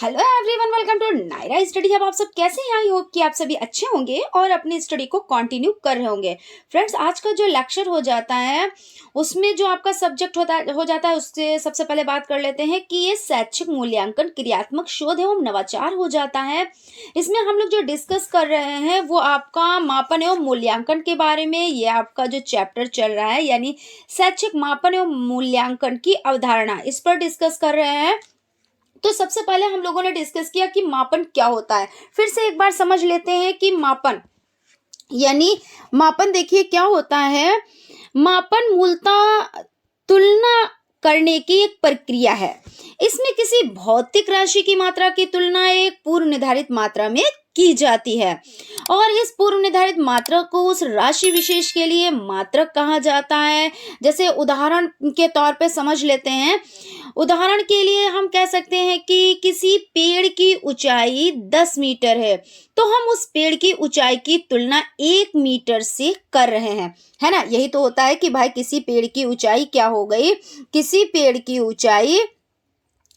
Hello everyone, welcome to Naira study hub. आप सब कैसे हैं? आई होप कि आप सभी अच्छे होंगे और अपनी स्टडी को कंटिन्यू कर रहे होंगे। फ्रेंड्स, आज का जो लेक्चर हो जाता है उसमें जो आपका सब्जेक्ट हो जाता है उससे सबसे पहले बात कर लेते हैं कि ये शैक्षिक मूल्यांकन क्रियात्मक शोध एवं नवाचार हो जाता है। इसमें हम लोग जो डिस्कस कर रहे हैं वो आपका मापन एवं मूल्यांकन के बारे में। ये आपका जो चैप्टर चल रहा है यानी शैक्षिक मापन एवं मूल्यांकन की अवधारणा, इस पर डिस्कस कर रहे हैं। तो सबसे पहले हम लोगों ने डिस्कस किया कि मापन क्या होता है। फिर से एक बार समझ लेते हैं कि मापन यानी मापन देखिए क्या होता है। मापन मूलतः तुलना करने की एक प्रक्रिया है। इसमें किसी भौतिक राशि की मात्रा की तुलना एक पूर्व निर्धारित मात्रा में की जाती है और इस पूर्व निर्धारित मात्रा को उस राशि विशेष के लिए मात्रक कहा जाता है। जैसे उदाहरण के तौर पे समझ लेते हैं। उदाहरण के लिए हम कह सकते हैं कि किसी पेड़ की ऊंचाई 10 मीटर है, तो हम उस पेड़ की ऊंचाई की तुलना 1 मीटर से कर रहे हैं, है ना। यही तो होता है कि भाई किसी पेड़ की ऊंचाई क्या हो गई, किसी पेड़ की ऊंचाई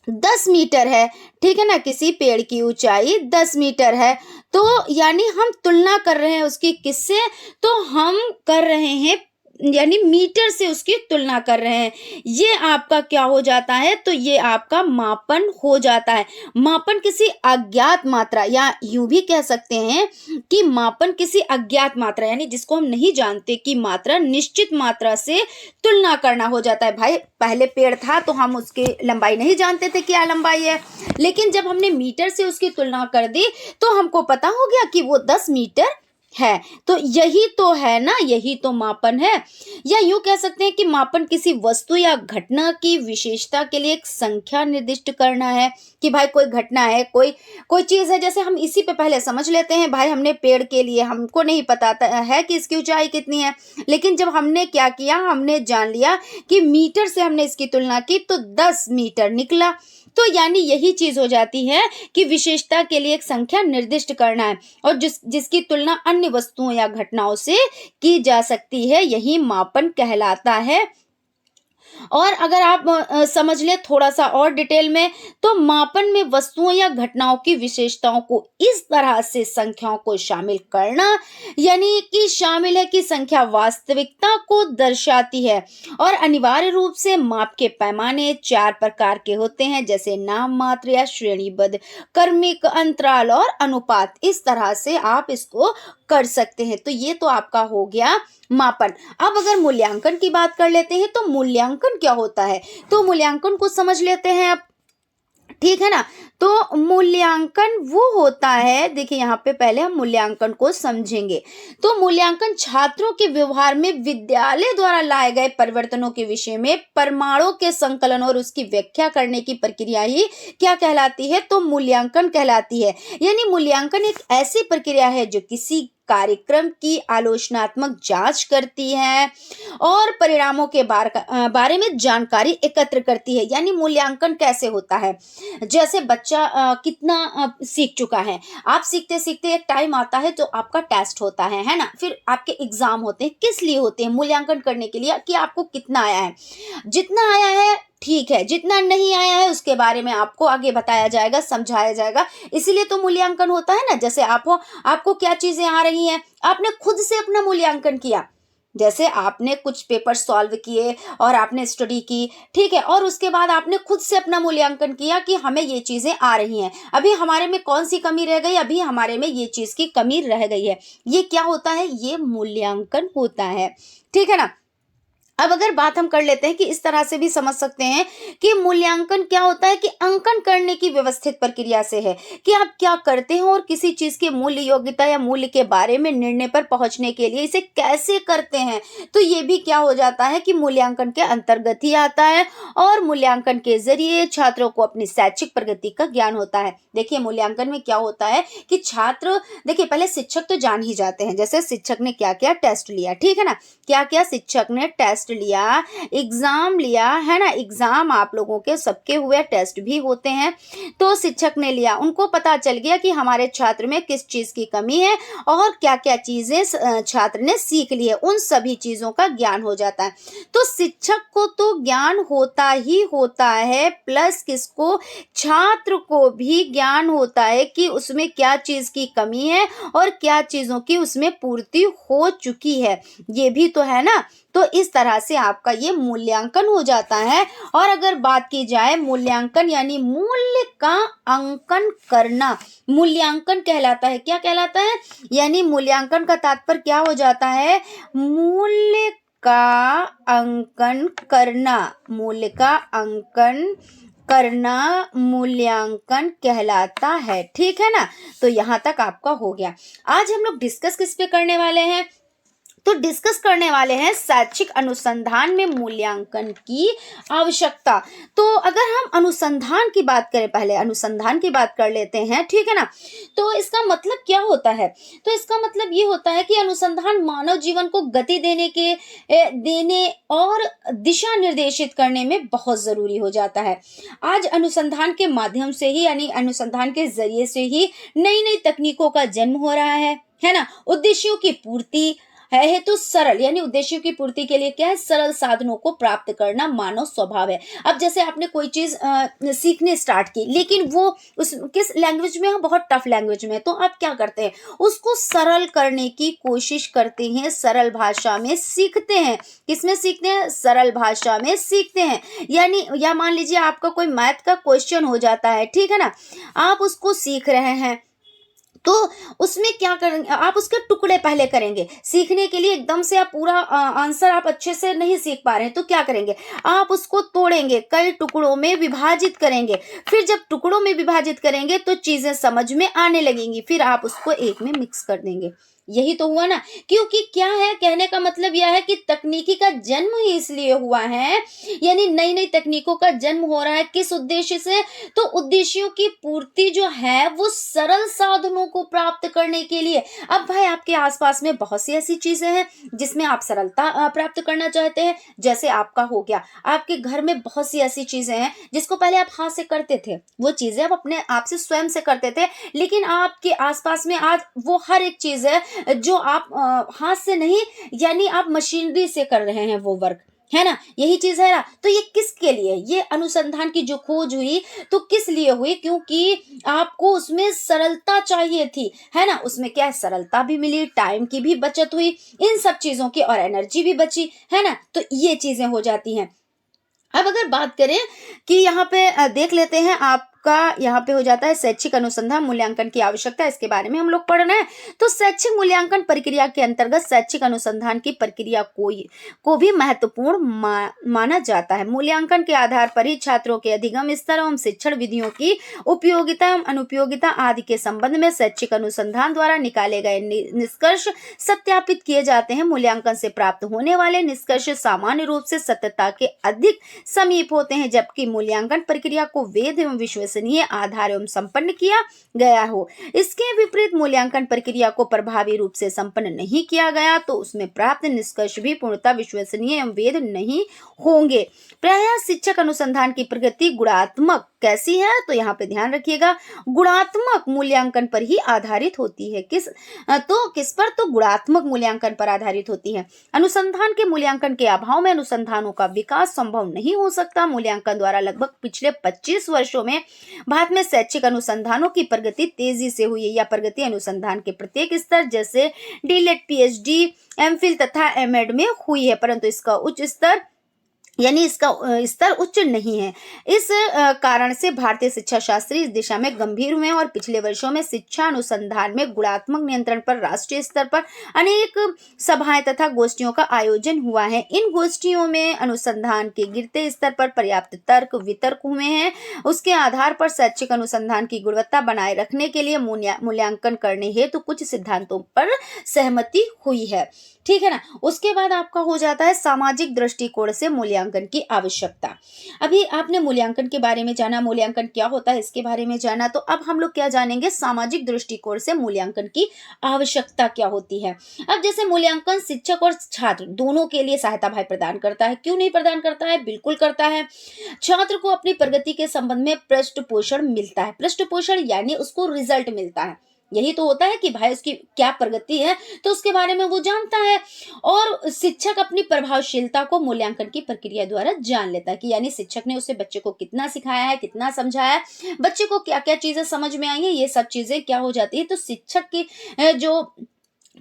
10 मीटर है, ठीक है ना। किसी पेड़ की ऊंचाई 10 मीटर है, तो यानी हम तुलना कर रहे हैं उसकी किससे, तो हम कर रहे हैं यानी मीटर से उसकी तुलना कर रहे हैं। ये आपका क्या हो जाता है, तो ये आपका मापन हो जाता है। मापन किसी अज्ञात मात्रा या यूं भी कह सकते हैं कि मापन किसी अज्ञात मात्रा यानी जिसको हम नहीं जानते कि मात्रा, निश्चित मात्रा से तुलना करना हो जाता है। भाई पहले पेड़ था तो हम उसकी लंबाई नहीं जानते थे क्या लंबाई है, लेकिन जब हमने मीटर से उसकी तुलना कर दी तो हमको पता हो गया कि वो 10 मीटर है। तो यही तो है ना, यही तो मापन है। या यूं कह सकते हैं कि मापन किसी वस्तु या घटना की विशेषता के लिए एक संख्या निर्दिष्ट करना है कि भाई कोई घटना है, कोई चीज है। जैसे हम इसी पे पहले समझ लेते हैं, भाई हमने पेड़ के लिए हमको नहीं पता है कि इसकी ऊंचाई कितनी है, लेकिन जब हमने क्या किया, हमने जान लिया कि मीटर से हमने इसकी तुलना की तो 10 मीटर निकला। तो यानी यही चीज हो जाती है कि विशेषता के लिए एक संख्या निर्दिष्ट करना है और जिसकी तुलना अन्य वस्तुओं या घटनाओं से की जा सकती है, यही मापन कहलाता है। और अगर आप समझ लें थोड़ा सा और डिटेल में, तो मापन में वस्तुओं या घटनाओं की विशेषताओं को इस तरह से संख्याओं को शामिल करना, यानी कि शामिल है कि संख्या वास्तविकता को दर्शाती है। और अनिवार्य रूप से माप के पैमाने 4 प्रकार के होते हैं, जैसे नाम मात्र या श्रेणीबद्ध, क्रमिक, अंतराल और अनुपात। इस तरह से आप इसको कर सकते हैं। तो ये तो आपका हो गया मापन। अब अगर मूल्यांकन की बात कर लेते हैं, तो मूल्यांकन क्या होता है, तो मूल्यांकन को समझ लेते हैं अब, ठीक है ना। तो मूल्यांकन वो होता है, देखिए यहाँ पे पहले हम मूल्यांकन को समझेंगे। तो मूल्यांकन छात्रों के व्यवहार में विद्यालय द्वारा लाए गए परिवर्तनों के विषय में प्रमाणों के संकलन और उसकी व्याख्या करने की प्रक्रिया ही क्या कहलाती है, तो मूल्यांकन कहलाती है। यानी मूल्यांकन एक ऐसी प्रक्रिया है जो किसी कार्यक्रम की आलोचनात्मक जांच करती है और परिणामों के बारे में जानकारी एकत्र करती है। यानी मूल्यांकन कैसे होता है, जैसे बच्चा कितना सीख चुका है। आप सीखते सीखते एक टाइम आता है तो आपका टेस्ट होता है ना। फिर आपके एग्जाम होते हैं, किस लिए होते हैं, मूल्यांकन करने के लिए कि आपको कितना आया है। जितना आया है ठीक है, जितना नहीं आया है उसके बारे में आपको आगे बताया जाएगा, समझाया जाएगा। इसीलिए तो मूल्यांकन होता है ना। जैसे आपको क्या चीजें आ रही हैं, आपने खुद से अपना मूल्यांकन किया। जैसे आपने कुछ पेपर सॉल्व किए और आपने स्टडी की, ठीक है, और उसके बाद आपने खुद से अपना मूल्यांकन किया कि हमें ये चीजें आ रही हैं, अभी हमारे में कौन सी कमी रह गई, अभी हमारे में ये चीज की कमी रह गई है। ये क्या होता है, ये मूल्यांकन होता है, ठीक है ना। अब अगर बात हम कर लेते हैं कि इस तरह से भी समझ सकते हैं कि मूल्यांकन क्या होता है, कि अंकन करने की व्यवस्थित प्रक्रिया से है कि आप क्या करते हैं और किसी चीज के मूल्य, योग्यता या मूल्य के बारे में निर्णय पर पहुंचने के लिए इसे कैसे करते हैं। तो ये भी क्या हो जाता है कि मूल्यांकन के अंतर्गत ही आता है और मूल्यांकन के जरिए छात्रों को अपनी शैक्षिक प्रगति का ज्ञान होता है। देखिए मूल्यांकन में क्या होता है कि छात्र, देखिए पहले शिक्षक तो जान ही जाते हैं, जैसे शिक्षक ने क्या क्या टेस्ट लिया, ठीक है ना, क्या क्या शिक्षक ने टेस्ट टेस्ट लिया, एग्ज़ाम लिया, है ना, एग्ज़ाम आप लोगों के सबके हुए, टेस्ट भी होते हैं, तो शिक्षक ने लिया, उनको पता चल गया कि हमारे छात्र में किस चीज़ की कमी है और क्या-क्या चीज़ें छात्र ने सीख ली है, उन सभी चीज़ों का ज्ञान हो जाता है। तो शिक्षक को तो ज्ञान होता ही होता है, प्लस किसको, छात्र को भी ज्ञान होता है कि उसमें क्या चीज़ की कमी है और क्या चीज़ों की उसमें पूर्ति हो चुकी है, ये भी तो है ना। तो इस तरह से आपका ये मूल्यांकन हो जाता है। और अगर बात की जाए मूल्यांकन यानी मूल्य का अंकन करना, मूल्यांकन कहलाता है, क्या कहलाता है, यानी मूल्यांकन का तात्पर्य क्या हो जाता है, मूल्य का अंकन करना, मूल्य का अंकन करना मूल्यांकन कहलाता है, ठीक है ना। तो यहाँ तक आपका हो गया। आज हम लोग डिस्कस किस पे करने वाले हैं, तो डिस्कस करने वाले हैं शैक्षिक अनुसंधान में मूल्यांकन की आवश्यकता। तो अगर हम अनुसंधान की बात करें, पहले अनुसंधान की बात कर लेते हैं, ठीक है ना। तो इसका मतलब क्या होता है, तो इसका मतलब ये होता है कि अनुसंधान मानव जीवन को गति देने और दिशा निर्देशित करने में बहुत ज़रूरी हो जाता है। आज अनुसंधान के माध्यम से ही, यानी अनुसंधान के जरिए से ही नई नई तकनीकों का जन्म हो रहा है ना। उद्देश्यों की पूर्ति है तो सरल, यानी उद्देश्यों की पूर्ति के लिए क्या है, सरल साधनों को प्राप्त करना मानव स्वभाव है। अब जैसे आपने कोई चीज सीखने स्टार्ट की, लेकिन वो उस किस लैंग्वेज में है, बहुत टफ लैंग्वेज में, तो आप क्या करते हैं, उसको सरल करने की कोशिश करते हैं, सरल भाषा में सीखते हैं। किसमें सीखते हैं, सरल भाषा में सीखते हैं। यानी या मान लीजिए आपका कोई मैथ का क्वेश्चन हो जाता है, ठीक है ना, आप उसको सीख रहे हैं, तो उसमें क्या करेंगे, आप उसके टुकड़े पहले करेंगे। सीखने के लिए एकदम से आप पूरा आंसर आप अच्छे से नहीं सीख पा रहे हैं, तो क्या करेंगे, आप उसको तोड़ेंगे, कई टुकड़ों में विभाजित करेंगे। फिर जब टुकड़ों में विभाजित करेंगे तो चीजें समझ में आने लगेंगी, फिर आप उसको एक में मिक्स कर देंगे। यही तो हुआ ना। क्योंकि क्या है, कहने का मतलब यह है कि तकनीकी का जन्म ही इसलिए हुआ है, यानी नई नई तकनीकों का जन्म हो रहा है, किस उद्देश्य से, तो उद्देश्यों की पूर्ति जो है वो सरल साधनों को प्राप्त करने के लिए। अब भाई आपके आसपास में बहुत सी ऐसी चीजें हैं जिसमें आप सरलता प्राप्त करना चाहते हैं, जैसे आपका हो गया, आपके घर में बहुत सी ऐसी चीजें हैं जिसको पहले आप हाथ से करते थे, वो चीजें आप अपने आप से स्वयं से करते थे, लेकिन आपके आसपास में आज वो हर एक चीज है जो आप हाथ से नहीं, यानी आप मशीनरी से कर रहे हैं वो वर्क, है ना, यही चीज है ना। तो ये किसके लिए, ये अनुसंधान की जो खोज हुई तो किस लिए हुई, क्योंकि आपको उसमें सरलता चाहिए थी, है ना, उसमें क्या है, सरलता भी मिली, टाइम की भी बचत हुई, इन सब चीजों की, और एनर्जी भी बची, है ना। तो ये चीजें हो जाती हैं। अब अगर बात करें कि यहाँ पे देख लेते हैं, आपका यहाँ पे हो जाता है शैक्षिक अनुसंधान मूल्यांकन की आवश्यकता, इसके बारे में हम लोग पढ़ रहे हैं। तो शैक्षिक मूल्यांकन प्रक्रिया के अंतर्गत शैक्षिक अनुसंधान की प्रक्रिया को भी महत्वपूर्ण माना जाता है। मूल्यांकन के आधार पर ही छात्रों के अधिगम स्तर एवं शिक्षण विधियों की उपयोगिता एवं अनुपयोगिता आदि के संबंध में शैक्षिक अनुसंधान द्वारा निकाले गए निष्कर्ष सत्यापित किए जाते हैं। मूल्यांकन से प्राप्त होने वाले निष्कर्ष सामान्य रूप से सत्यता के अधिक समीप होते हैं, जबकि मूल्यांकन प्रक्रिया को वैध एवं विश्वसनीय आधार एवं संपन्न किया गया हो। इसके विपरीत मूल्यांकन प्रक्रिया को प्रभावी रूप से संपन्न नहीं किया गया तो उसमें प्राप्त निष्कर्ष भी पूर्णतः विश्वसनीय एवं वैध नहीं होंगे। प्रायः शिक्षक अनुसंधान की प्रगति गुणात्मक कैसी है, तो यहाँ पे ध्यान रखिएगा, गुणात्मक मूल्यांकन पर ही आधारित होती है। किस पर, तो गुणात्मक मूल्यांकन पर आधारित होती है। अनुसंधान के मूल्यांकन के अभाव में अनुसंधानों का विकास संभव नहीं हो सकता। मूल्यांकन द्वारा लगभग पिछले 25 वर्षों में भारत में शैक्षिक अनुसंधानों की प्रगति तेजी से हुई है। यह प्रगति अनुसंधान के प्रत्येक स्तर जैसे डीलेट, पीएचडी, एमफिल तथा एमएड में हुई है, परंतु इसका उच्च स्तर, यानी इसका स्तर उच्च नहीं है। इस कारण से भारतीय शिक्षा शास्त्री इस दिशा में गंभीर हुए हैं और पिछले वर्षों में शिक्षा अनुसंधान में गुणात्मक नियंत्रण पर राष्ट्रीय स्तर पर अनेक सभाएं तथा गोष्ठियों का आयोजन हुआ है। इन गोष्ठियों में अनुसंधान के गिरते स्तर पर पर्याप्त तर्क वितर्क हुए हैं। उसके आधार पर शैक्षिक अनुसंधान की गुणवत्ता बनाए रखने के लिए मूल्यांकन करने हेतु कुछ सिद्धांतों पर सहमति हुई है, ठीक है ना। उसके बाद आपका हो जाता है सामाजिक दृष्टिकोण से मूल्यांकन मूल्यांकन की आवश्यकता। अभी आपने मूल्यांकन के बारे में जाना, मूल्यांकन क्या होता है इसके बारे में जाना, तो अब हम लोग क्या जानेंगे, सामाजिक दृष्टिकोण से मूल्यांकन की आवश्यकता क्या होती है। अब जैसे मूल्यांकन शिक्षक और छात्र दोनों के लिए सहायता भाई प्रदान करता है। क्यों नहीं प्रदान करता है, बिल्कुल करता है। छात्र को अपनी प्रगति के संबंध में पृष्ठपोषण मिलता है। पृष्ठपोषण यानी उसको रिजल्ट मिलता है। यही तो होता है कि भाई उसकी क्या प्रगति है तो उसके बारे में वो जानता है। और शिक्षक अपनी प्रभावशीलता को मूल्यांकन की प्रक्रिया द्वारा जान लेता है कि यानी शिक्षक ने उसे बच्चे को कितना सिखाया है, कितना समझाया है, बच्चे को क्या क्या चीजें समझ में आई है, ये सब चीजें क्या हो जाती है, तो शिक्षक की जो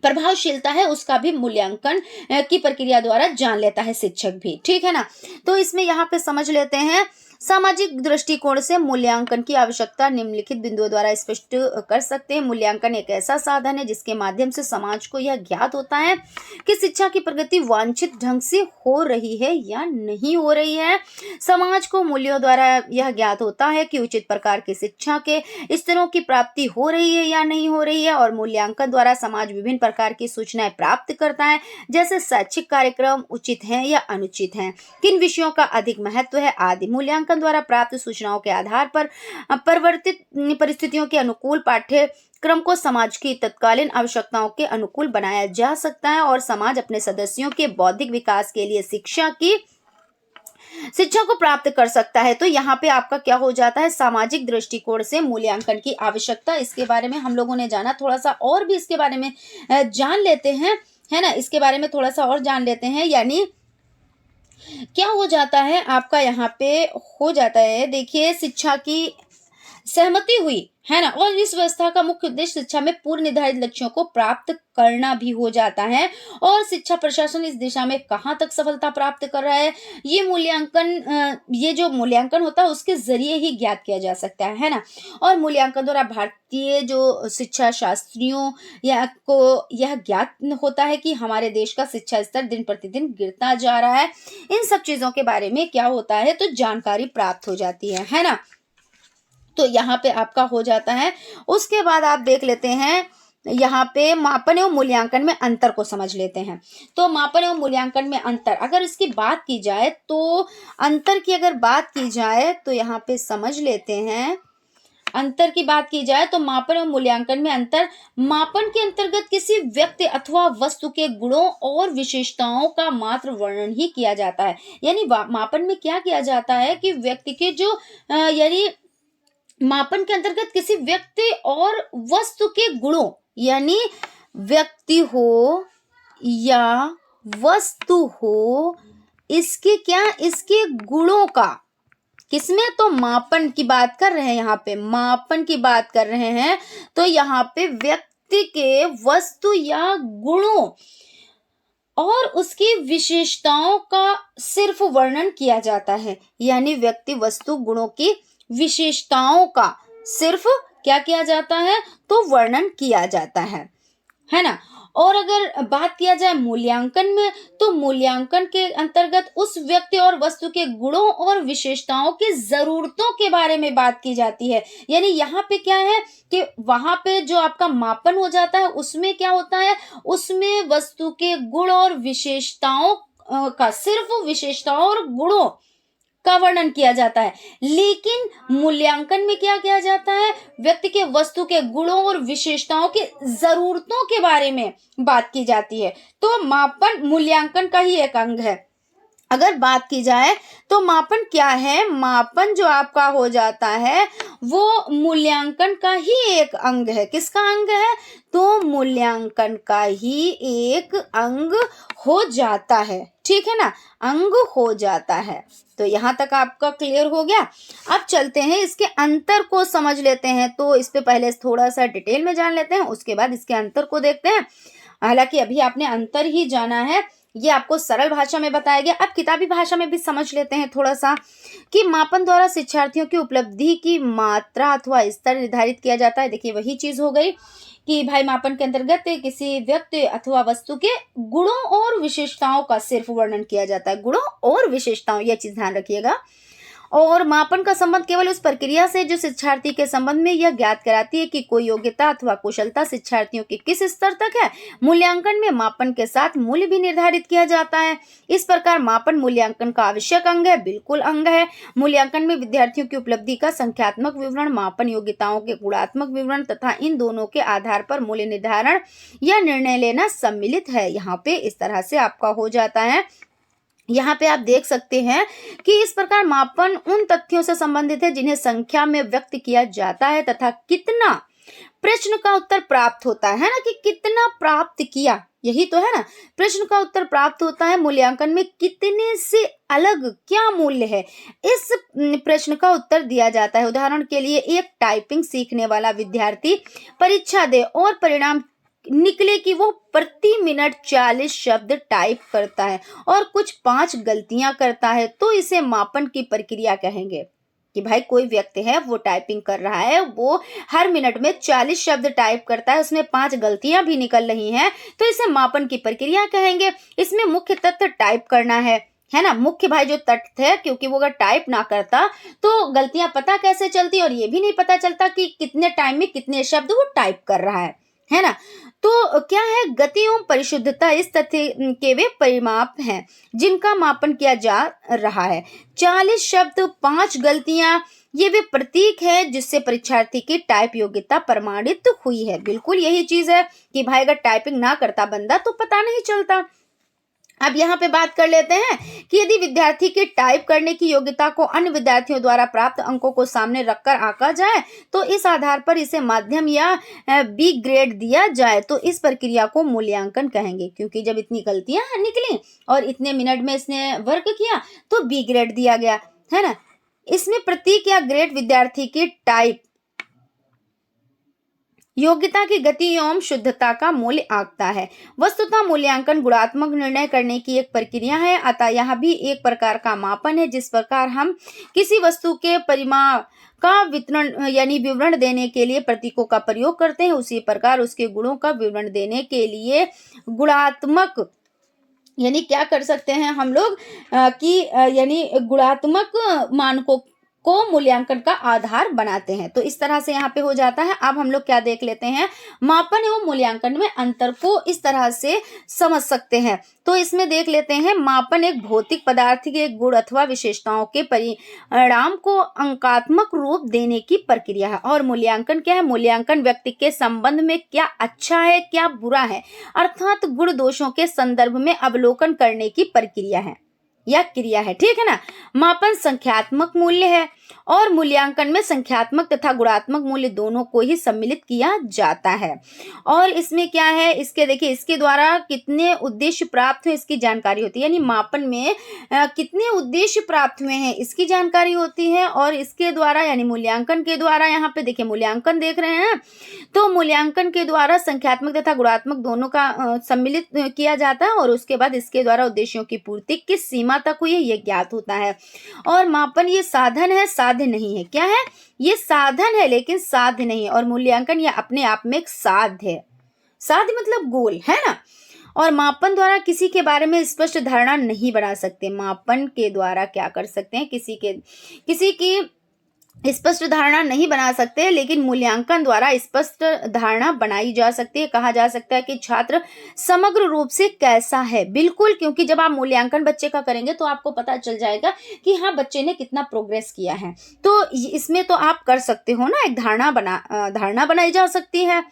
प्रभावशीलता है उसका भी मूल्यांकन की प्रक्रिया द्वारा जान लेता है शिक्षक भी, ठीक है ना। तो इसमें यहाँ पे समझ लेते हैं, सामाजिक दृष्टिकोण से मूल्यांकन की आवश्यकता निम्नलिखित बिंदुओं द्वारा स्पष्ट कर सकते हैं। मूल्यांकन एक ऐसा साधन है जिसके माध्यम से समाज को यह ज्ञात होता है कि शिक्षा की प्रगति वांछित ढंग से हो रही है या नहीं हो रही है। समाज को मूल्यों द्वारा यह ज्ञात होता है कि उचित प्रकार की शिक्षा के स्तरों की प्राप्ति हो रही है या नहीं हो रही है। और मूल्यांकन द्वारा समाज विभिन्न प्रकार की सूचनाएं प्राप्त करता है, जैसे शैक्षिक कार्यक्रम उचित हैं या अनुचित हैं, किन विषयों का अधिक महत्व है आदि। मूल्यांकन द्वारा प्राप्त सूचनाओं के आधार पर परिवर्तित परिस्थितियों के अनुकूल पाठ्यक्रम को समाज की तत्कालीन आवश्यकताओं के अनुकूल बनाया जा सकता है और समाज अपने सदस्यों के बौद्धिक विकास के लिए शिक्षा को प्राप्त कर सकता है। तो यहाँ पे आपका क्या हो जाता है, सामाजिक दृष्टिकोण से मूल्यांकन की आवश्यकता, इसके बारे में हम लोगों ने जाना। थोड़ा सा और भी इसके बारे में जान लेते हैं, है ना, इसके बारे में थोड़ा सा और जान लेते हैं। यानी क्या हो जाता है आपका, यहाँ पे हो जाता है, देखिए शिक्षा की सहमति हुई है ना, और इस व्यवस्था का मुख्य उद्देश्य शिक्षा में पूर्व निर्धारित लक्ष्यों को प्राप्त करना भी हो जाता है। और शिक्षा प्रशासन इस दिशा में कहाँ तक सफलता प्राप्त कर रहा है, ये मूल्यांकन, ये जो मूल्यांकन होता है उसके जरिए ही ज्ञात किया जा सकता है ना। और मूल्यांकन द्वारा भारतीय जो शिक्षा शास्त्रियों को यह ज्ञात होता है कि हमारे देश का शिक्षा स्तर दिन प्रतिदिन गिरता जा रहा है। इन सब चीजों के बारे में क्या होता है, तो जानकारी प्राप्त हो जाती है ना। तो यहाँ पे आपका हो जाता है। उसके बाद आप देख लेते हैं, यहाँ पे मापन एवं मूल्यांकन में अंतर को समझ लेते हैं। तो मापन एवं मूल्यांकन में अंतर, अगर इसकी बात की जाए तो अंतर की अगर बात की जाए तो यहाँ पे समझ लेते हैं, अंतर की बात की जाए तो मापन और मूल्यांकन में अंतर, मापन के अंतर्गत किसी व्यक्ति अथवा वस्तु के गुणों और विशेषताओं का मात्र वर्णन ही किया जाता है। यानी मापन में क्या किया जाता है कि व्यक्ति के जो यानी मापन के अंतर्गत किसी व्यक्ति और वस्तु के गुणों, यानी व्यक्ति हो या वस्तु हो, इसके गुणों का, किसमें, तो मापन की बात कर रहे हैं, यहाँ पे मापन की बात कर रहे हैं। तो यहाँ पे व्यक्ति के वस्तु या गुणों और उसकी विशेषताओं का सिर्फ वर्णन किया जाता है। यानी व्यक्ति वस्तु गुणों की विशेषताओं का सिर्फ क्या किया जाता है, तो वर्णन किया जाता है ना। और अगर बात किया जाए मूल्यांकन में, तो मूल्यांकन के अंतर्गत उस व्यक्ति और वस्तु के गुणों और विशेषताओं की जरूरतों के बारे में बात की जाती है। यानी यहाँ पे क्या है कि वहां पे जो आपका मापन हो जाता है उसमें क्या होता है, उसमें वस्तु के गुण और विशेषताओं का, सिर्फ विशेषताओं और गुणों का वर्णन किया जाता है। लेकिन मूल्यांकन में क्या किया जाता है, व्यक्ति के वस्तु के गुणों और विशेषताओं की जरूरतों के बारे में बात की जाती है। तो मापन मूल्यांकन का ही एक अंग है। अगर बात की जाए तो मापन क्या है, मापन जो आपका हो जाता है वो मूल्यांकन का ही एक अंग है। किसका अंग है, तो मूल्यांकन का ही एक अंग हो जाता है, ठीक है ना, अंग हो जाता है। तो यहाँ तक आपका क्लियर हो गया। अब चलते हैं इसके अंतर को समझ लेते हैं। तो इस पे पहले थोड़ा सा डिटेल में जान लेते हैं, उसके बाद इसके अंतर को देखते हैं। हालांकि अभी आपने अंतर ही जाना है, ये आपको सरल भाषा में बताया गया। अब किताबी भाषा में भी समझ लेते हैं थोड़ा सा कि मापन द्वारा शिक्षार्थियों की उपलब्धि की मात्रा अथवा स्तर निर्धारित किया जाता है। देखिए वही चीज हो गई कि भाई मापन के अंतर्गत किसी व्यक्ति अथवा वस्तु के गुणों और विशेषताओं का सिर्फ वर्णन किया जाता है, गुणों और विशेषताओं, यह चीज ध्यान रखिएगा। और मापन का संबंध केवल उस प्रक्रिया से जो शिक्षार्थी के संबंध में यह ज्ञात कराती है कि कोई योग्यता अथवा कुशलता शिक्षार्थियों के किस स्तर तक है। मूल्यांकन में मापन के साथ मूल्य भी निर्धारित किया जाता है। इस प्रकार मापन मूल्यांकन का आवश्यक अंग है, बिल्कुल अंग है। मूल्यांकन में विद्यार्थियों की उपलब्धि का संख्यात्मक विवरण, मापन योग्यताओं के गुणात्मक विवरण तथा इन दोनों के आधार पर मूल्य निर्धारण या निर्णय लेना सम्मिलित है। यहाँ पे इस तरह से आपका हो जाता है। यहाँ पे आप देख सकते हैं कि इस प्रकार मापन उन तथ्यों से संबंधित है जिन्हें संख्या में व्यक्त किया जाता है तथा कितना प्रश्न का उत्तर प्राप्त होता है ना, कि कितना प्राप्त किया, यही तो है ना, प्रश्न का उत्तर प्राप्त होता है। मूल्यांकन में कितने से अलग क्या मूल्य है, इस प्रश्न का उत्तर दिया जाता है। उदाहरण के लिए एक टाइपिंग सीखने वाला विद्यार्थी परीक्षा दे और परिणाम निकले कि वो प्रति मिनट 40 शब्द टाइप करता है और कुछ 5 गलतियां करता है, तो इसे मापन की प्रक्रिया कहेंगे। कि भाई कोई व्यक्ति है, वो टाइपिंग कर रहा है, वो हर मिनट में 40 शब्द टाइप करता है, उसमें 5 गलतियां भी निकल रही हैं, तो इसे मापन की प्रक्रिया कहेंगे। इसमें मुख्य तथ्य टाइप करना है ना, मुख्य भाई जो तथ्य है, क्योंकि वो अगर टाइप ना करता तो गलतियां पता कैसे चलती और ये भी नहीं पता चलता कि कितने टाइम में कितने शब्द वो टाइप कर रहा है ना। तो क्या है, गति एवं परिशुद्धता इस तथ्य के वे परिमाप हैं जिनका मापन किया जा रहा है। 40 शब्द, 5 गलतियां, ये वे प्रतीक है जिससे परीक्षार्थी की टाइप योग्यता प्रमाणित हुई है। बिल्कुल यही चीज है कि भाई अगर टाइपिंग ना करता बंदा तो पता नहीं चलता। अब यहाँ पे बात कर लेते हैं कि यदि विद्यार्थी के टाइप करने की योग्यता को अन्य विद्यार्थियों द्वारा प्राप्त अंकों को सामने रखकर आंका जाए तो इस आधार पर इसे माध्यम या बी ग्रेड दिया जाए, तो इस प्रक्रिया को मूल्यांकन कहेंगे। क्योंकि जब इतनी गलतियां निकली और इतने मिनट में इसने वर्क किया तो बी ग्रेड दिया गया, है ना। इसमें प्रतीक या ग्रेड विद्यार्थी की टाइप योग्यता की गति एवं शुद्धता का मूल्य आंकता है। वस्तुतः मूल्यांकन गुणात्मक निर्णय करने की एक प्रक्रिया है, अतः यह भी एक प्रकार का मापन है। जिस प्रकार हम किसी वस्तु के परिमाप का वितरण यानी विवरण देने के लिए प्रतीकों का प्रयोग करते हैं, उसी प्रकार उसके गुणों का विवरण देने के लिए गुणात्मक यानी क्या कर सकते हैं हम लोग कि यानी गुणात्मक मानकों को मूल्यांकन का आधार बनाते हैं। तो इस तरह से यहाँ पे हो जाता है। अब हम लोग क्या देख लेते हैं, मापन एवं मूल्यांकन में अंतर को इस तरह से समझ सकते हैं। तो इसमें देख लेते हैं, मापन एक भौतिक पदार्थ के गुण अथवा विशेषताओं के परिणाम को अंकात्मक रूप देने की प्रक्रिया है। और मूल्यांकन क्या है, मूल्यांकन व्यक्ति के संबंध में क्या अच्छा है क्या बुरा है अर्थात गुण दोषों के संदर्भ में अवलोकन करने की प्रक्रिया है या क्रिया है, ठीक है ना। मापन संख्यात्मक मूल्य है और मूल्यांकन में संख्यात्मक तथा गुणात्मक मूल्य दोनों को ही सम्मिलित किया जाता है। और इसमें क्या है, इसके देखिए, इसके द्वारा कितने उद्देश्य प्राप्त हुए इसकी जानकारी होती है, यानी मापन में कितने उद्देश्य प्राप्त हुए हैं इसकी जानकारी होती है। और इसके द्वारा यानी मूल्यांकन के द्वारा, यहाँ पे देखिए मूल्यांकन देख रहे हैं, तो मूल्यांकन के द्वारा संख्यात्मक तथा गुणात्मक दोनों का सम्मिलित किया जाता है और उसके बाद इसके द्वारा उद्देश्यों की पूर्ति किस सीमा तक हुई है ये ज्ञात होता है। और मापन ये साधन है, साध्य नहीं है। क्या है, ये साधन है लेकिन साध्य नहीं है। और मूल्यांकन ये अपने आप में एक साध्य है, साध्य मतलब गोल, है ना। और मापन द्वारा किसी के बारे में स्पष्ट धारणा नहीं बना सकते। मापन के द्वारा क्या कर सकते हैं, किसी की स्पष्ट धारणा नहीं बना सकते, लेकिन मूल्यांकन द्वारा स्पष्ट धारणा बनाई जा सकती है। कहा जा सकता है कि छात्र समग्र रूप से कैसा है। बिल्कुल, क्योंकि जब आप मूल्यांकन बच्चे का करेंगे तो आपको पता चल जाएगा कि हाँ बच्चे ने कितना प्रोग्रेस किया है। तो इसमें तो आप कर सकते हो ना, एक धारणा बनाई जा सकती है।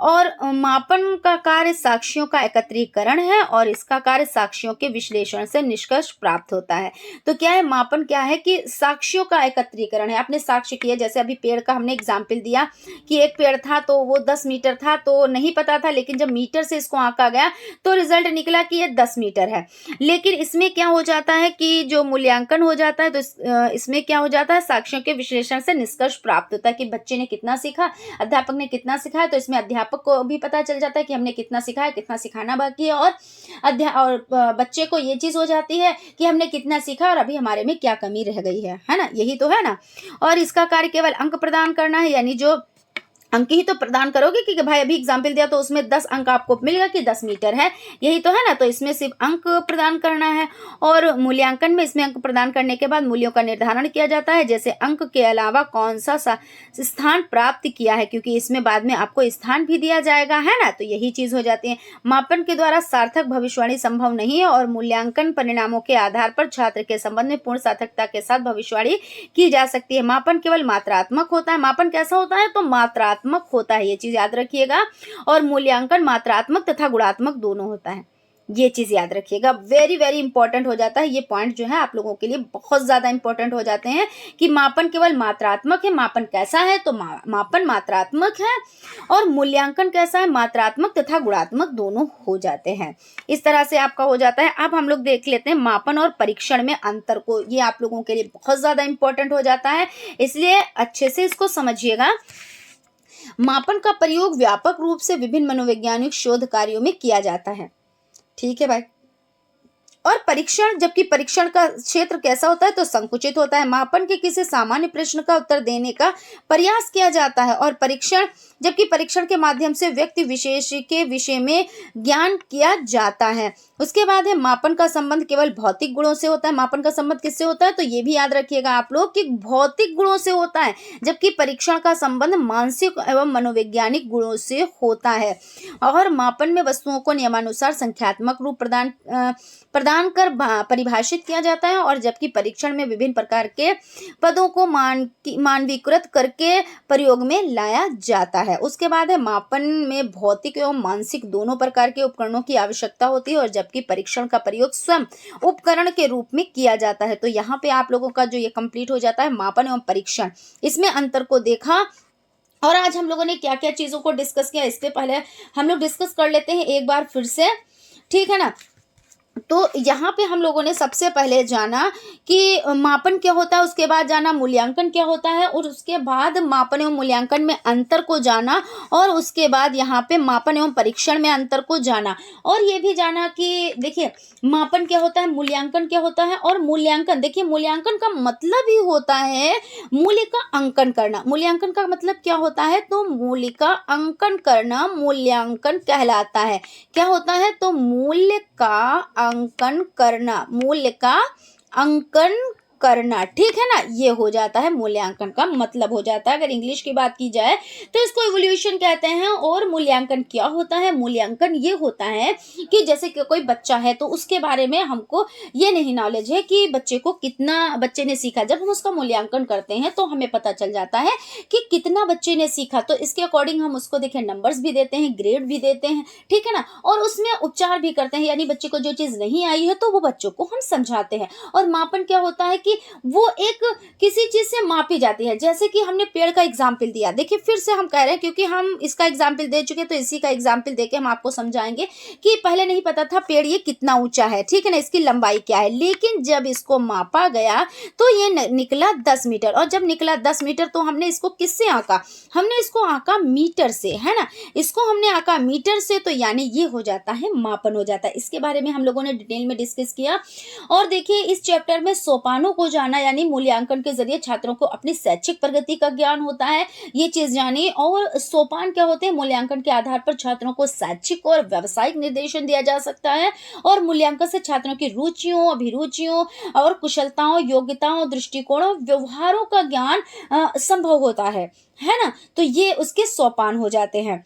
और मापन का कार्य साक्ष्यों का एकत्रीकरण है और इसका कार्य साक्ष्यों के विश्लेषण से निष्कर्ष प्राप्त होता है। तो क्या है, मापन क्या है कि साक्ष्यों का एकत्रीकरण है। आपने साक्ष्य किया, जैसे अभी पेड़ का हमने एग्जाम्पल दिया कि एक पेड़ था तो वो 10 मीटर था, तो नहीं पता था, लेकिन जब मीटर से इसको आंका गया तो रिजल्ट निकला कि ये 10 मीटर है। लेकिन इसमें क्या हो जाता है कि जो मूल्यांकन हो जाता है तो इसमें क्या हो जाता है, साक्ष्यों के विश्लेषण से निष्कर्ष प्राप्त होता है कि बच्चे ने कितना सीखा, अध्यापक ने कितना सिखाया। तो इसमें अध्यापक को भी पता चल जाता है कि हमने कितना सीखा है, कितना सिखाना बाकी है। और बच्चे को ये चीज हो जाती है कि हमने कितना सीखा और अभी हमारे में क्या कमी रह गई है ना, यही तो है ना। और इसका कार्य केवल अंक प्रदान करना है, यानी जो अंक ही तो प्रदान करोगे कि भाई अभी एग्जाम्पल दिया तो उसमें 10 अंक आपको मिलेगा कि 10 मीटर है, यही तो है ना। तो इसमें सिर्फ अंक प्रदान करना है। और मूल्यांकन में इसमें अंक प्रदान करने के बाद मूल्यों का निर्धारण किया जाता है, जैसे अंक के अलावा कौन सा स्थान प्राप्त किया है, क्योंकि इसमें बाद में आपको स्थान भी दिया जाएगा, है ना। तो यही चीज हो जाती है। मापन के द्वारा सार्थक भविष्यवाणी संभव नहीं है और मूल्यांकन परिणामों के आधार पर छात्र के संबंध में पूर्ण सार्थकता के साथ भविष्यवाणी की जा सकती है। मापन केवल मात्रात्मक होता है। मापन कैसा होता है? तो मात्रात्मक होता है, ये चीज याद रखिएगा। और मूल्यांकन मात्रात्मक तथा गुणात्मक दोनों होता है, ये चीज याद रखिएगा। वेरी वेरी इंपॉर्टेंट हो जाता है ये पॉइंट, जो है आप लोगों के लिए बहुत ज्यादा इंपॉर्टेंट हो जाते हैं कि मापन केवल मात्रात्मक है। मापन कैसा है? तो मापन मात्रात्मक है। और मूल्यांकन कैसा है? मात्रात्मक तथा गुणात्मक दोनों हो जाते हैं। इस तरह से आपका हो जाता है। अब हम लोग देख लेते हैं मापन और परीक्षण में अंतर को। ये आप लोगों के लिए बहुत ज्यादा इंपॉर्टेंट हो जाता है, इसलिए अच्छे से इसको समझिएगा। मापन का प्रयोग व्यापक रूप से विभिन्न मनोवैज्ञानिक शोध कार्यों में किया जाता है, ठीक है भाई। और परीक्षण, जबकि परीक्षण का क्षेत्र कैसा होता है? तो संकुचित होता है। मापन के किसी सामान्य प्रश्न का उत्तर देने का प्रयास किया जाता है और परीक्षण, जबकि परीक्षण के माध्यम से व्यक्ति विशेष के विषय में ज्ञान किया जाता है। उसके बाद है मापन का संबंध केवल भौतिक गुणों से होता है। मापन का संबंध किससे होता है? तो ये भी याद रखिएगा आप लोग कि भौतिक गुणों से होता है, जबकि परीक्षण का संबंध मानसिक एवं मनोवैज्ञानिक गुणों से होता है। और मापन में वस्तुओं को नियमानुसार संख्यात्मक रूप प्रदान कर परिभाषित किया जाता है, और जबकि परीक्षण में विभिन्न प्रकार के पदों को मानवीकृत करके प्रयोग में लाया जाता है। उसके बाद है मापन में भौतिक एवं मानसिक दोनों प्रकार के उपकरणों की आवश्यकता होती है, और जबकि परीक्षण का प्रयोग स्वयं उपकरण के रूप में किया जाता है। तो यहाँ पे आप लोगों का जो ये कंप्लीट हो जाता है मापन एवं परीक्षण, इसमें अंतर को देखा। और आज हम लोगों ने क्या क्या चीजों को डिस्कस किया, इसके पहले हम लोग डिस्कस कर लेते हैं एक बार फिर से, ठीक है ना। तो यहाँ पे हम लोगों ने सबसे पहले जाना कि मापन क्या होता है, उसके बाद जाना मूल्यांकन क्या होता है, और उसके बाद मापन एवं मूल्यांकन में अंतर को जाना, और उसके बाद यहाँ पे मापन एवं परीक्षण में अंतर को जाना। और ये भी जाना कि देखिए मापन क्या होता है, मूल्यांकन क्या होता है। और मूल्यांकन, देखिए मूल्यांकन का मतलब ही होता है मूल्य का अंकन करना। मूल्यांकन का मतलब क्या होता है? तो मूल्य का अंकन करना मूल्यांकन कहलाता है। क्या होता है? तो मूल्य का अंकन करना, मूल्य का अंकन करना, ठीक है ना। ये हो जाता है मूल्यांकन का मतलब हो जाता है। अगर इंग्लिश की बात की जाए तो इसको इवोल्यूशन कहते हैं। और मूल्यांकन क्या होता है? मूल्यांकन ये होता है कि जैसे कि कोई बच्चा है तो उसके बारे में हमको ये नहीं नॉलेज है कि बच्चे ने सीखा। जब हम उसका मूल्यांकन करते हैं तो हमें पता चल जाता है कि कितना बच्चे ने सीखा, तो इसके अकॉर्डिंग हम उसको देखें नंबर्स भी देते हैं, ग्रेड भी देते हैं, ठीक है ना। और उसमें उपचार भी करते हैं, यानी बच्चे को जो चीज नहीं आई है तो वो बच्चों को हम समझाते हैं। और मापन क्या होता है कि वो एक किसी चीज से मापी जाती है। जैसे कि हमने पेड़ का एग्जाम्पल दिया, देखिए फिर से हम कह रहे हैं क्योंकि हम इसका एग्जाम्पल दे चुके, तो इसी का एग्जाम्पल देके हम आपको समझाएंगे कि पहले नहीं पता था पेड़ ये कितना ऊंचा है, ठीक है ना, इसकी लंबाई क्या है। लेकिन जब इसको मापा गया तो ये निकला 10 मीटर, और जब निकला 10 मीटर तो हमने इसको किससे आंका? हमने इसको आंका मीटर से, है ना। इसको हमने आंका मीटर से, तो यानी ये हो जाता है मापन हो जाता है। इसके बारे में हम लोगों ने डिटेल में डिस्कस किया। और देखिए इस चैप्टर में सोपानों को जाना, यानी मूल्यांकन के जरिए छात्रों को अपनी शैक्षिक प्रगति का ज्ञान होता है, ये चीज जानी। और सोपान क्या होते हैं? मूल्यांकन के आधार पर छात्रों को शैक्षिक और व्यावसायिक निर्देशन दिया जा सकता है, और मूल्यांकन से छात्रों की रुचियों, अभिरुचियों और कुशलताओं, योग्यताओं, दृष्टिकोणों, व्यवहारों का ज्ञान संभव होता है ना। तो ये उसके सोपान हो जाते हैं।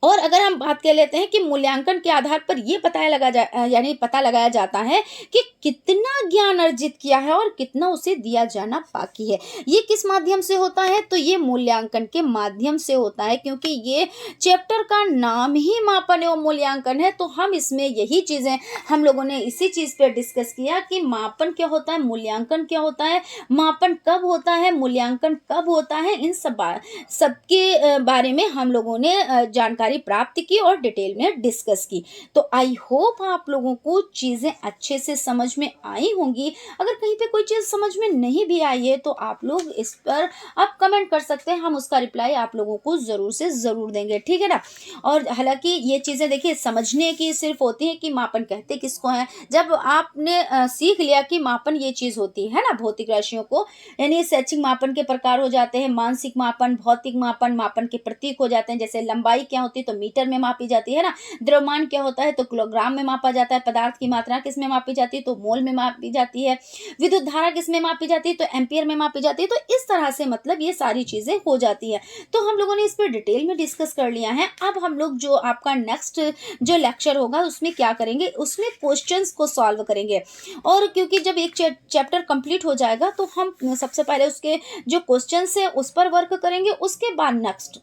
और अगर हम बात कर लेते हैं कि मूल्यांकन के आधार पर ये पता लगाया जाता है कि कितना ज्ञान अर्जित किया है और कितना उसे दिया जाना बाकी है। ये किस माध्यम से होता है? तो ये मूल्यांकन के माध्यम से होता है, क्योंकि ये चैप्टर का नाम ही मापन एवं मूल्यांकन है। तो हम इसमें यही चीजें हम लोगों ने इसी चीज पे डिस्कस किया कि मापन क्या होता है, मूल्यांकन क्या होता है, मापन कब होता है, मूल्यांकन कब होता है, इन सबके बारे में हम लोगों ने जानकारी जानकारी प्राप्त की और डिटेल में डिस्कस की। तो आई होप आप लोगों को चीज़ें अच्छे से समझ में आई होंगी। अगर कहीं पे कोई चीज़ समझ में नहीं भी आई है तो आप लोग इस पर आप कमेंट कर सकते हैं, हम उसका रिप्लाई आप लोगों को ज़रूर से ज़रूर देंगे, ठीक है ना। और हालांकि ये चीज़ें देखिए समझने की सिर्फ होती है कि मापन कहते किसको हैं। जब आपने सीख लिया कि मापन ये चीज़ होती है ना भौतिक राशियों को, यानी शैक्षिक मापन के प्रकार हो जाते हैं, मानसिक मापन, भौतिक मापन, मापन के प्रतीक हो जाते हैं। जैसे लंबाई क्या होती है तो मीटर में मापी जाती है ना, द्रव्यमान क्या होता है तो किलोग्राम में मापा जाता है, पदार्थ की मात्रा किस में मापी जाती है तो मोल में मापी जाती है, विद्युत धारा किस में मापी जाती है तो एम्पियर में मापी जाती है। तो इस तरह से मतलब ये सारी चीजें हो जाती है। तो हम लोगों ने इस पर डिटेल में डिस्कस कर लिया है। अब हम लोग जो आपका नेक्स्ट जो लेक्चर होगा उसमें क्या करेंगे, उसमें क्वेश्चंस को सॉल्व करेंगे। और क्योंकि जब एक चैप्टर कंप्लीट हो जाएगा तो हम सबसे पहले उसके जो क्वेश्चंस है उस पर वर्क करेंगे, उसके बाद नेक्स्ट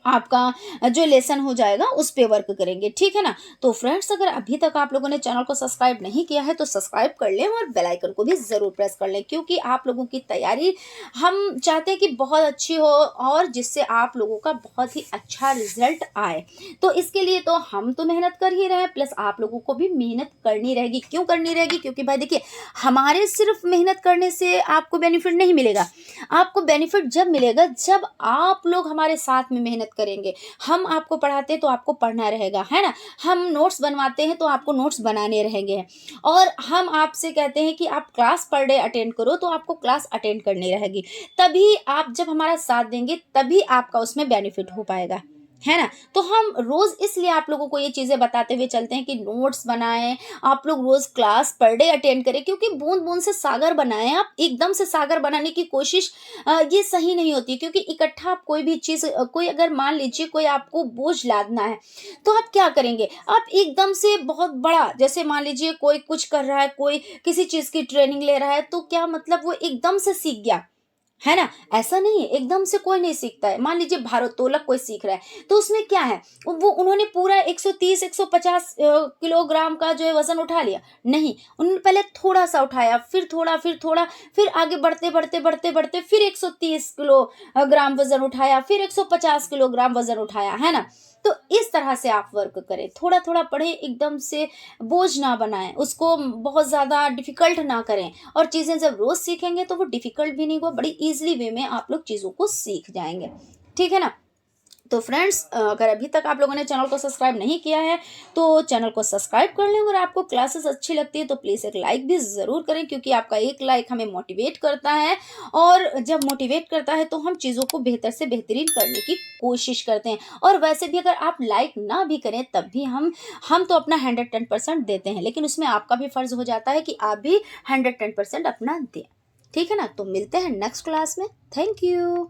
आपका जो लेसन हो जाएगा उस पे वर्क करेंगे, ठीक है ना। तो फ्रेंड्स अगर अभी तक आप लोगों ने चैनल को सब्सक्राइब नहीं किया है तो सब्सक्राइब कर लें और बेल आइकन को भी ज़रूर प्रेस कर लें, क्योंकि आप लोगों की तैयारी हम चाहते हैं कि बहुत अच्छी हो और जिससे आप लोगों का बहुत ही अच्छा रिजल्ट आए। तो इसके लिए तो हम तो मेहनत कर ही रहे हैं, प्लस आप लोगों को भी मेहनत करनी रहेगी। क्यों करनी रहेगी, क्योंकि भाई देखिए हमारे सिर्फ मेहनत करने से आपको बेनिफिट नहीं मिलेगा। आपको बेनिफिट जब मिलेगा जब आप लोग हमारे साथ में मेहनत करेंगे। हम आपको पढ़ाते हैं तो आपको पढ़ना रहेगा, है ना। हम नोट्स बनवाते हैं तो आपको नोट्स बनाने रहेंगे। और हम आपसे कहते हैं कि आप क्लास पर डे अटेंड करो तो आपको क्लास अटेंड करनी रहेगी। तभी आप जब हमारा साथ देंगे तभी आपका उसमें बेनिफिट हो पाएगा, है ना। तो हम रोज इसलिए आप लोगों को ये चीजें बताते हुए चलते हैं कि नोट्स बनाएं, आप लोग रोज क्लास पर डे अटेंड करें, क्योंकि बूंद बूंद से सागर बनाएं। आप एकदम से सागर बनाने की कोशिश ये सही नहीं होती, क्योंकि इकट्ठा आप कोई भी चीज कोई अगर मान लीजिए कोई आपको बोझ लादना है तो आप क्या करेंगे, आप एकदम से बहुत बड़ा, जैसे मान लीजिए कोई कुछ कर रहा है, कोई किसी चीज की ट्रेनिंग ले रहा है तो क्या मतलब वो एकदम से सीख गया, है ना। ऐसा नहीं है, एकदम से कोई नहीं सीखता है। मान लीजिए भारोत्तोलक कोई सीख रहा है तो उसमें क्या है, वो उन्होंने पूरा 130 150 किलोग्राम का जो है वजन उठा लिया नहीं, उन्होंने पहले थोड़ा सा उठाया, फिर थोड़ा, फिर थोड़ा, फिर आगे बढ़ते बढ़ते बढ़ते बढ़ते फिर 130 किलोग्राम वजन उठाया, फिर 150 किलोग्राम वजन उठाया, है ना। तो इस तरह से आप वर्क करें, थोड़ा थोड़ा पढ़ें, एकदम से बोझ ना बनाएं, उसको बहुत ज़्यादा डिफिकल्ट ना करें। और चीज़ें जब रोज़ सीखेंगे तो वो डिफिकल्ट भी नहीं होगा, बड़ी ईजिली वे में आप लोग चीज़ों को सीख जाएंगे, ठीक है ना। तो फ्रेंड्स अगर अभी तक आप लोगों ने चैनल को सब्सक्राइब नहीं किया है तो चैनल को सब्सक्राइब कर लें। अगर आपको क्लासेस अच्छी लगती है तो प्लीज़ एक लाइक भी ज़रूर करें, क्योंकि आपका एक लाइक हमें मोटिवेट करता है। और जब मोटिवेट करता है तो हम चीज़ों को बेहतर से बेहतरीन करने की कोशिश करते हैं। और वैसे भी अगर आप लाइक ना भी करें तब भी हम तो अपना 110% देते हैं, लेकिन उसमें आपका भी फ़र्ज़ हो जाता है कि आप भी 110% अपना दें, ठीक है ना। तो मिलते हैं नेक्स्ट क्लास में। Thank you.